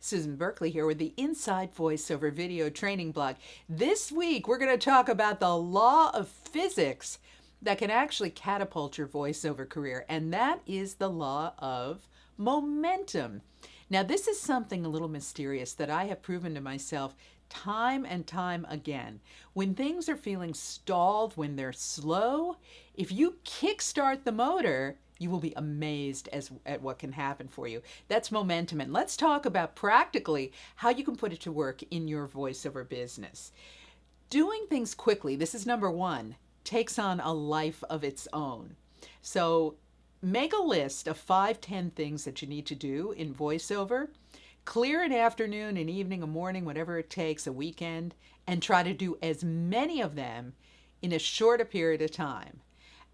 Susan Berkley here with the Inside Voiceover video training blog. This week, we're going to talk about the law of physics that can actually catapult your voiceover career, and that is the law of momentum. Now, this is something a little mysterious that I have proven to myself time and time again. When things are feeling stalled, when they're slow, if you kickstart the motor, you will be amazed at what can happen for you. That's momentum. And let's talk about practically how you can put it to work in your voiceover business. Doing things quickly, this is number one, takes on a life of its own. So make a list of 5-10 things that you need to do in voiceover. Clear an afternoon, an evening, a morning, whatever it takes, a weekend, and try to do as many of them in a shorter period of time.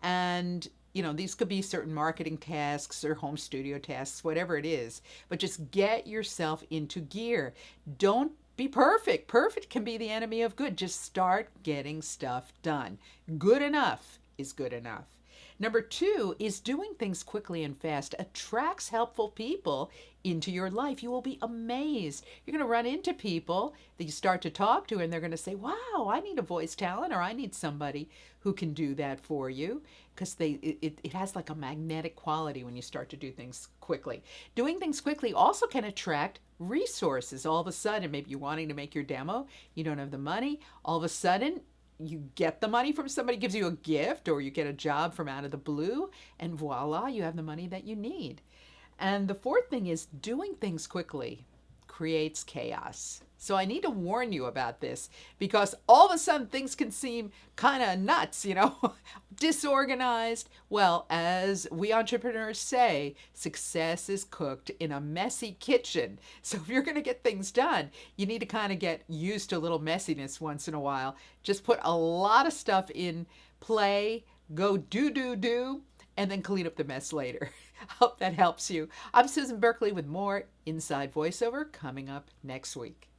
And these could be certain marketing tasks or home studio tasks, whatever it is, but just get yourself into gear. Don't be perfect. Perfect can be the enemy of good. Just start getting stuff done. Good enough is good enough. Number two is doing things quickly and fast attracts helpful people into your life. You will be amazed. You're going to run into people that you start to talk to, and they're going to say, wow, I need a voice talent, or I need somebody who can do that for you, because it has like a magnetic quality when you start to do things quickly. Doing things quickly also can attract resources. All of a sudden, maybe you're wanting to make your demo, you don't have the money. All of a sudden, you get the money from somebody, gives you a gift, or you get a job from out of the blue, and voila, you have the money that you need. And the fourth thing is doing things quickly creates chaos. So I need to warn you about this, because all of a sudden things can seem kind of nuts, disorganized. Well, as we entrepreneurs say, success is cooked in a messy kitchen. So if you're going to get things done, you need to kind of get used to a little messiness once in a while. Just put a lot of stuff in play, go do, and then clean up the mess later. Hope that helps you. I'm Susan Berkley with more Inside Voiceover coming up next week.